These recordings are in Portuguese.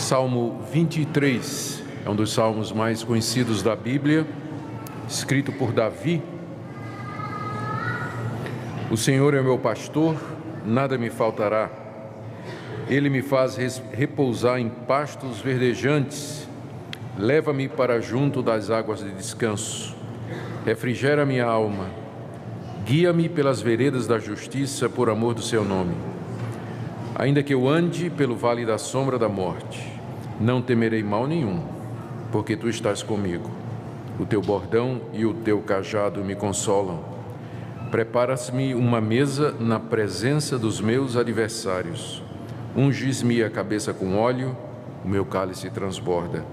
Salmo 23 é um dos salmos mais conhecidos da Bíblia, escrito por Davi. O Senhor é meu pastor, nada me faltará. Ele me faz repousar em pastos verdejantes, leva-me para junto das águas de descanso, refrigera minha alma, guia-me pelas veredas da justiça por amor do seu nome. Ainda que eu ande pelo vale da sombra da morte, não temerei mal nenhum, porque tu estás comigo. O teu bordão e o teu cajado me consolam. Preparas-me uma mesa na presença dos meus adversários. Unges-me a cabeça com óleo, o meu cálice transborda.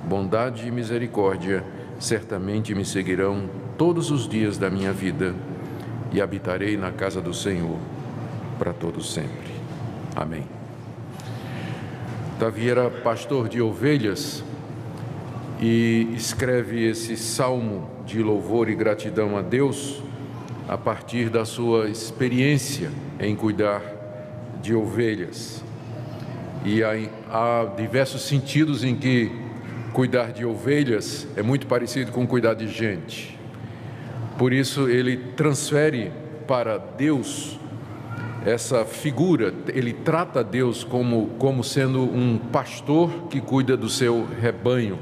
Bondade e misericórdia certamente me seguirão todos os dias da minha vida, e habitarei na casa do Senhor para todo sempre. Amém. Davi era pastor de ovelhas e escreve esse salmo de louvor e gratidão a Deus a partir da sua experiência em cuidar de ovelhas. E há diversos sentidos em que cuidar de ovelhas é muito parecido com cuidar de gente. Por isso ele transfere para Deus essa figura, ele trata Deus como sendo um pastor que cuida do seu rebanho.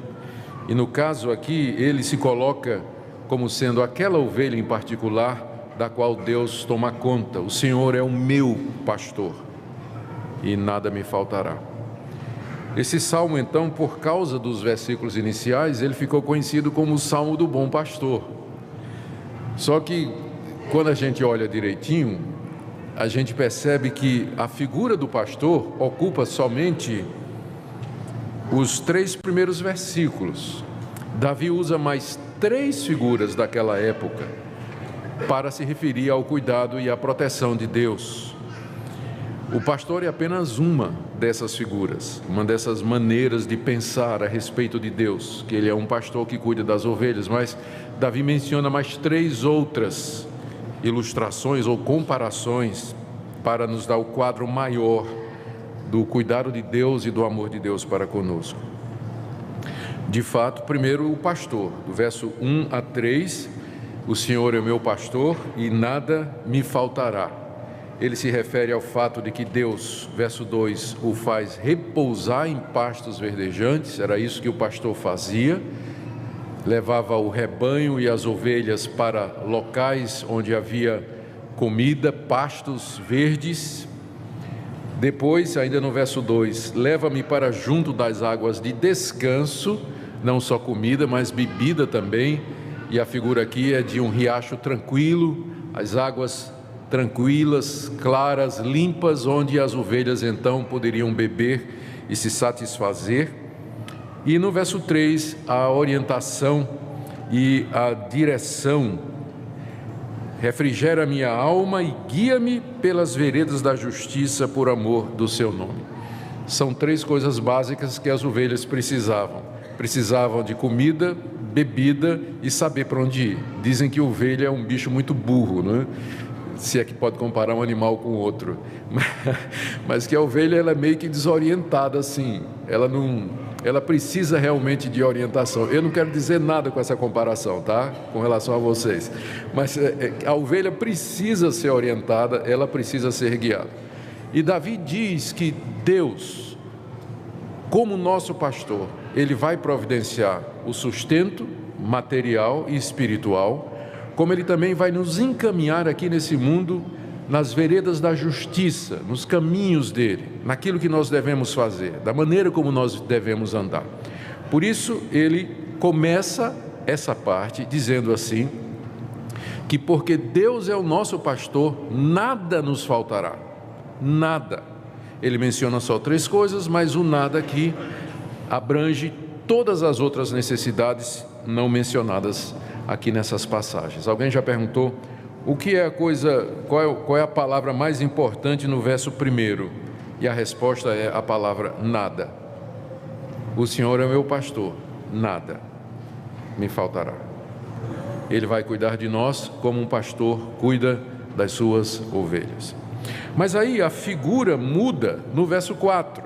E no caso aqui, ele se coloca como sendo aquela ovelha em particular da qual Deus toma conta. O Senhor é o meu pastor e nada me faltará. Esse salmo, então, por causa dos versículos iniciais, ele ficou conhecido como o Salmo do Bom Pastor. Só que, quando a gente olha direitinho, a gente percebe que a figura do pastor ocupa somente os 3 primeiros versículos. Davi usa mais 3 figuras daquela época para se referir ao cuidado e à proteção de Deus. O pastor é apenas uma dessas figuras, uma dessas maneiras de pensar a respeito de Deus, que ele é um pastor que cuida das ovelhas, mas Davi menciona mais 3 outras ilustrações ou comparações para nos dar o quadro maior do cuidado de Deus e do amor de Deus para conosco. De fato, primeiro o pastor, do verso 1 a 3, o Senhor é meu pastor e nada me faltará. Ele se refere ao fato de que Deus, verso 2, o faz repousar em pastos verdejantes, era isso que o pastor fazia, levava o rebanho e as ovelhas para locais onde havia comida, pastos verdes. Depois, ainda no verso 2, leva-me para junto das águas de descanso, não só comida, mas bebida também, e a figura aqui é de um riacho tranquilo, as águas tranquilas, claras, limpas, onde as ovelhas então poderiam beber e se satisfazer. E no verso 3, a orientação e a direção: refrigera minha alma e guia-me pelas veredas da justiça por amor do seu nome. São 3 coisas básicas que as ovelhas precisavam. Precisavam de comida, bebida e saber para onde ir. Dizem que ovelha é um bicho muito burro, não é? Se é que pode comparar um animal com outro. Mas que a ovelha ela é meio que desorientada assim. Ela precisa realmente de orientação. Eu não quero dizer nada com essa comparação, tá? Com relação a vocês. Mas a ovelha precisa ser orientada, ela precisa ser guiada. E Davi diz que Deus, como nosso pastor, ele vai providenciar o sustento material e espiritual, como ele também vai nos encaminhar aqui nesse mundo nas veredas da justiça, nos caminhos dele, naquilo que nós devemos fazer, da maneira como nós devemos andar. Por isso, ele começa essa parte dizendo assim, que porque Deus é o nosso pastor, nada nos faltará, nada. Ele menciona só 3 coisas, mas o nada aqui abrange todas as outras necessidades não mencionadas aqui nessas passagens. Alguém já perguntou o que é qual é a palavra mais importante no verso 1? E a resposta é a palavra nada. O Senhor é meu pastor, nada me faltará. Ele vai cuidar de nós como um pastor cuida das suas ovelhas. Mas aí a figura muda no verso 4.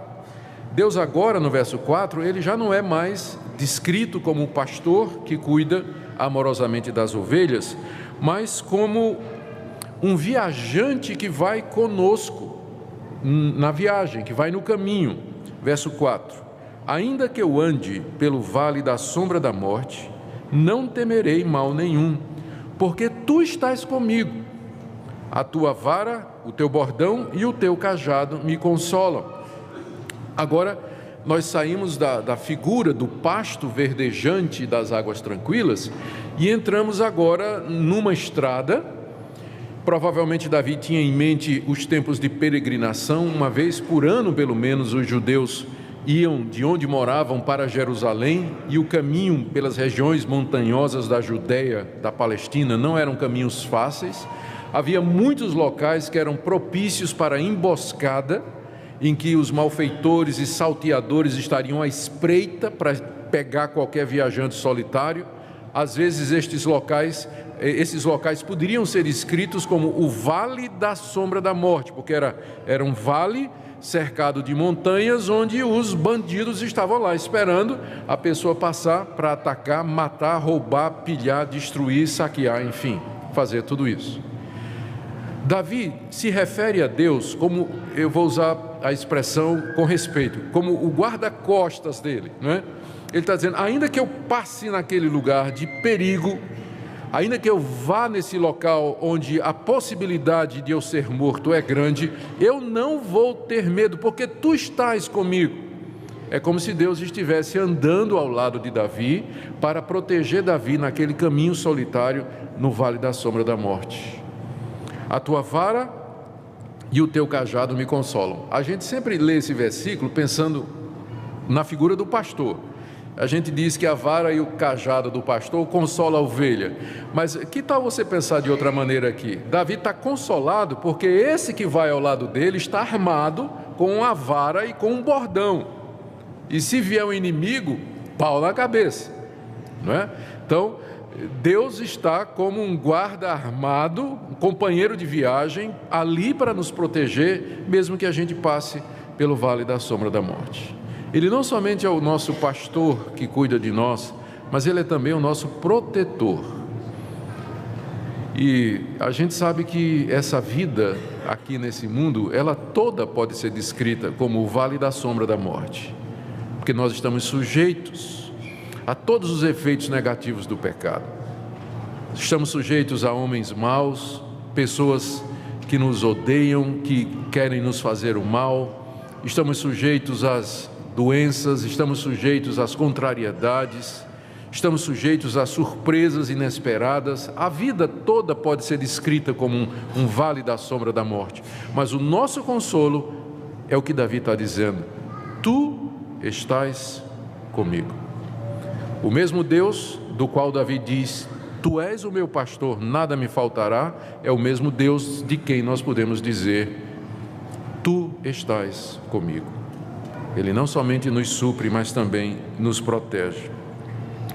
Deus agora, no verso 4, ele já não é mais descrito como um pastor que cuida amorosamente das ovelhas, mas como um viajante que vai conosco na viagem, que vai no caminho. Verso 4: ainda que eu ande pelo vale da sombra da morte, não temerei mal nenhum, porque tu estás comigo. A tua vara, o teu bordão e o teu cajado me consolam. Agora, nós saímos da figura do pasto verdejante das águas tranquilas e entramos agora numa estrada. Provavelmente Davi tinha em mente os tempos de peregrinação. Uma vez por ano, pelo menos, os judeus iam de onde moravam para Jerusalém, e o caminho pelas regiões montanhosas da Judéia, da Palestina, não eram caminhos fáceis. Havia muitos locais que eram propícios para emboscada, em que os malfeitores e salteadores estariam à espreita para pegar qualquer viajante solitário. Às vezes esses locais poderiam ser descritos como o Vale da Sombra da Morte, porque era um vale cercado de montanhas, onde os bandidos estavam lá esperando a pessoa passar para atacar, matar, roubar, pilhar, destruir, saquear, enfim, fazer tudo isso. Davi se refere a Deus como, eu vou usar a expressão com respeito, como o guarda-costas dele, não é? Ele está dizendo: ainda que eu passe naquele lugar de perigo, ainda que eu vá nesse local onde a possibilidade de eu ser morto é grande, eu não vou ter medo, porque tu estás comigo. É como se Deus estivesse andando ao lado de Davi para proteger Davi naquele caminho solitário no vale da sombra da morte. A tua vara e o teu cajado me consolam. A gente sempre lê esse versículo pensando na figura do pastor. A gente diz que a vara e o cajado do pastor consola a ovelha. Mas que tal você pensar de outra maneira aqui? Davi está consolado porque esse que vai ao lado dele está armado com a vara e com um bordão. E se vier um inimigo, pau na cabeça, não é? Então, Deus está como um guarda armado, um companheiro de viagem, ali para nos proteger, mesmo que a gente passe pelo vale da sombra da morte. Ele não somente é o nosso pastor que cuida de nós, mas Ele é também o nosso protetor. E a gente sabe que essa vida aqui nesse mundo, ela toda pode ser descrita como o vale da sombra da morte, porque nós estamos sujeitos a todos os efeitos negativos do pecado. Estamos sujeitos a homens maus, pessoas que nos odeiam, que querem nos fazer o mal. Estamos sujeitos às doenças, estamos sujeitos às contrariedades, estamos sujeitos a surpresas inesperadas. A vida toda pode ser descrita como um vale da sombra da morte, mas o nosso consolo é o que Davi está dizendo: tu estás comigo. O mesmo Deus do qual Davi diz: tu és o meu pastor, nada me faltará, é o mesmo Deus de quem nós podemos dizer: tu estás comigo. Ele não somente nos supre, mas também nos protege.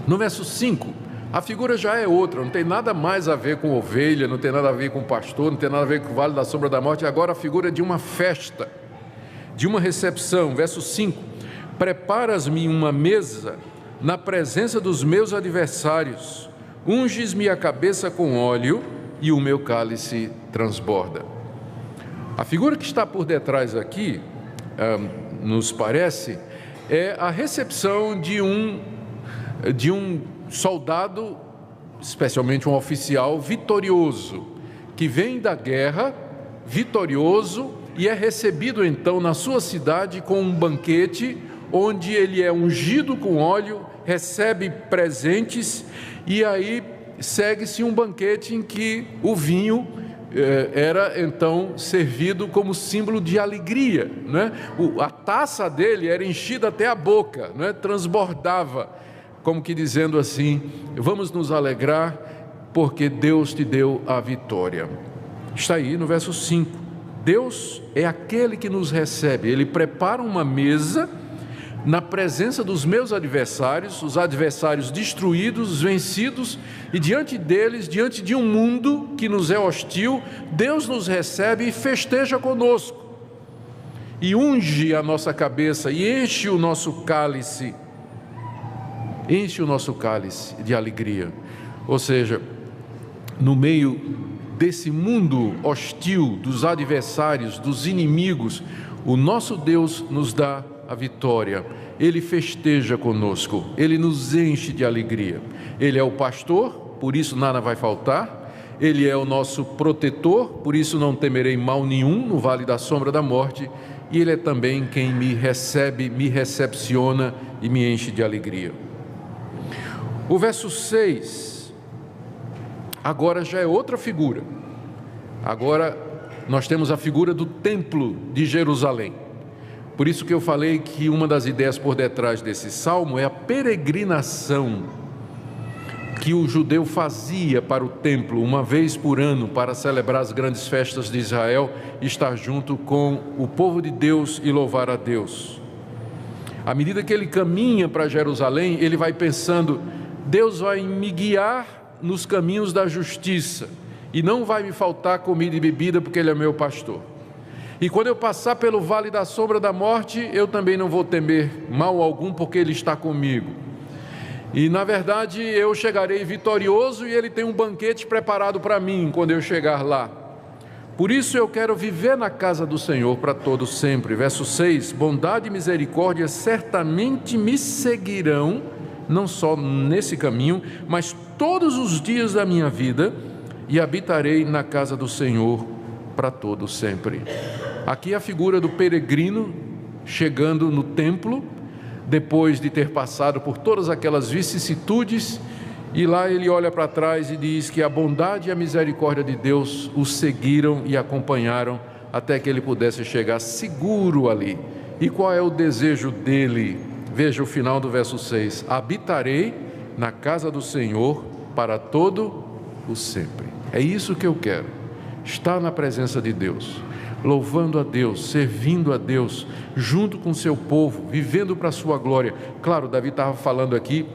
No verso 5, a figura já é outra, não tem nada mais a ver com ovelha, não tem nada a ver com pastor, não tem nada a ver com o vale da sombra da morte. Agora a figura é de uma festa, de uma recepção. Verso 5: preparas-me uma mesa na presença dos meus adversários, unges-me a cabeça com óleo e o meu cálice transborda. A figura que está por detrás aqui, nos parece, é a recepção de um soldado, especialmente um oficial vitorioso, que vem da guerra vitorioso e é recebido então na sua cidade com um banquete, onde ele é ungido com óleo, recebe presentes, e aí segue-se um banquete em que o vinho era então servido como símbolo de alegria, né? A taça dele era enchida até a boca, né? Transbordava, como que dizendo assim: vamos nos alegrar porque Deus te deu a vitória. Está aí no verso 5. Deus é aquele que nos recebe, Ele prepara uma mesa na presença dos meus adversários, os adversários destruídos, vencidos, e diante deles, diante de um mundo que nos é hostil, Deus nos recebe e festeja conosco. e unge a nossa cabeça e enche o nosso cálice de alegria. Ou seja, no meio desse mundo hostil, dos adversários, dos inimigos, o nosso Deus nos dá a vitória. Ele festeja conosco, Ele nos enche de alegria. Ele é o pastor, por isso nada vai faltar. Ele é o nosso protetor, por isso não temerei mal nenhum no vale da sombra da morte. E Ele é também quem me recebe, me recepciona e me enche de alegria. O verso 6, agora já é outra figura. Agora nós temos a figura do templo de Jerusalém. Por isso que eu falei que uma das ideias por detrás desse salmo é a peregrinação que o judeu fazia para o templo uma vez por ano para celebrar as grandes festas de Israel, estar junto com o povo de Deus e louvar a Deus. À medida que ele caminha para Jerusalém, ele vai pensando: Deus vai me guiar nos caminhos da justiça e não vai me faltar comida e bebida porque Ele é meu pastor. E quando eu passar pelo vale da sombra da morte, eu também não vou temer mal algum porque Ele está comigo. E na verdade eu chegarei vitorioso e Ele tem um banquete preparado para mim quando eu chegar lá. Por isso eu quero viver na casa do Senhor para todo sempre. Verso 6, bondade e misericórdia certamente me seguirão, não só nesse caminho, mas todos os dias da minha vida, e habitarei na casa do Senhor para todo sempre. Aqui a figura do peregrino chegando no templo, depois de ter passado por todas aquelas vicissitudes, e lá ele olha para trás e diz que a bondade e a misericórdia de Deus o seguiram e acompanharam até que ele pudesse chegar seguro ali. E qual é o desejo dele? Veja o final do verso 6, habitarei na casa do Senhor para todo o sempre. É isso que eu quero, estar na presença de Deus, louvando a Deus, servindo a Deus, junto com o seu povo, vivendo para a sua glória. Claro, Davi estava falando aqui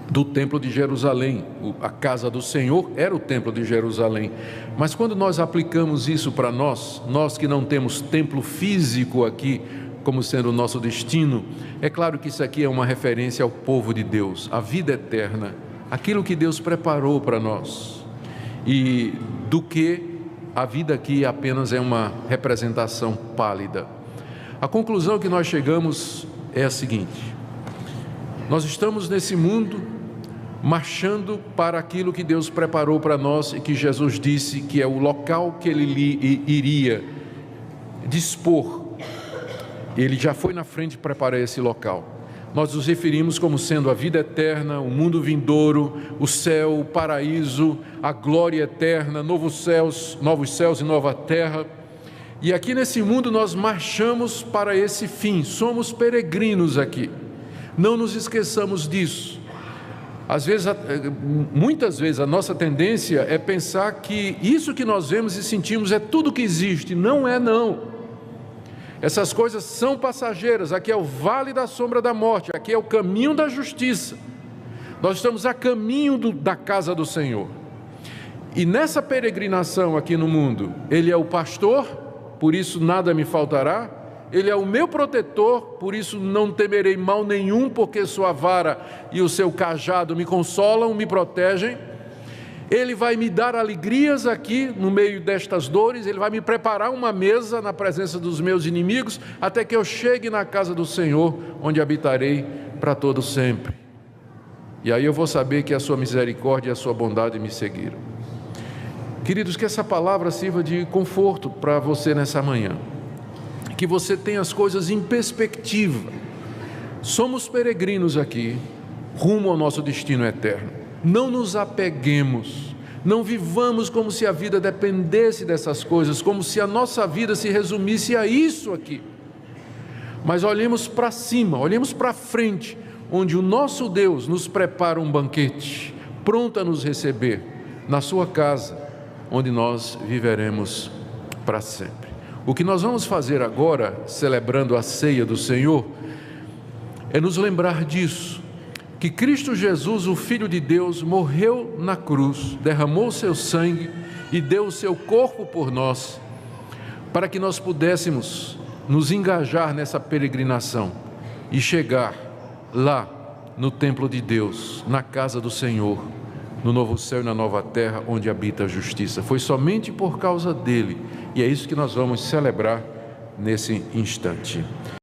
do templo de Jerusalém, a casa do Senhor era o templo de Jerusalém, mas quando nós aplicamos isso para nós que não temos templo físico aqui, como sendo o nosso destino, é claro que isso aqui é uma referência ao povo de Deus, a vida eterna, aquilo que Deus preparou para nós, e do que a vida aqui apenas é uma representação pálida. A conclusão que nós chegamos é a seguinte: nós estamos nesse mundo marchando para aquilo que Deus preparou para nós e que Jesus disse que é o local que Ele iria dispor. Ele já foi na frente para esse local. Nós nos referimos como sendo a vida eterna, o mundo vindouro, o céu, o paraíso, a glória eterna, novos céus e nova terra. E aqui nesse mundo nós marchamos para esse fim, somos peregrinos aqui. Não nos esqueçamos disso. Muitas vezes a nossa tendência é pensar que isso que nós vemos e sentimos é tudo que existe. Não é, não. Essas coisas são passageiras. Aqui é o vale da sombra da morte, aqui é o caminho da justiça. Nós estamos a caminho da casa do Senhor. E nessa peregrinação aqui no mundo, Ele é o pastor, por isso nada me faltará. Ele é o meu protetor, por isso não temerei mal nenhum, porque sua vara e o seu cajado me consolam, me protegem. Ele vai me dar alegrias aqui no meio destas dores, Ele vai me preparar uma mesa na presença dos meus inimigos, até que eu chegue na casa do Senhor, onde habitarei para todo sempre. E aí eu vou saber que a sua misericórdia e a sua bondade me seguiram. Queridos, que essa palavra sirva de conforto para você nessa manhã, que você tenha as coisas em perspectiva. Somos peregrinos aqui, rumo ao nosso destino eterno. Não nos apeguemos, não vivamos como se a vida dependesse dessas coisas, como se a nossa vida se resumisse a isso aqui. Mas olhemos para cima, olhemos para frente, onde o nosso Deus nos prepara um banquete, pronto a nos receber, na sua casa, onde nós viveremos para sempre. O que nós vamos fazer agora, celebrando a ceia do Senhor, é nos lembrar disso, que Cristo Jesus, o Filho de Deus, morreu na cruz, derramou seu sangue e deu o seu corpo por nós, para que nós pudéssemos nos engajar nessa peregrinação e chegar lá no templo de Deus, na casa do Senhor, no novo céu e na nova terra, onde habita a justiça. Foi somente por causa dele, e é isso que nós vamos celebrar nesse instante.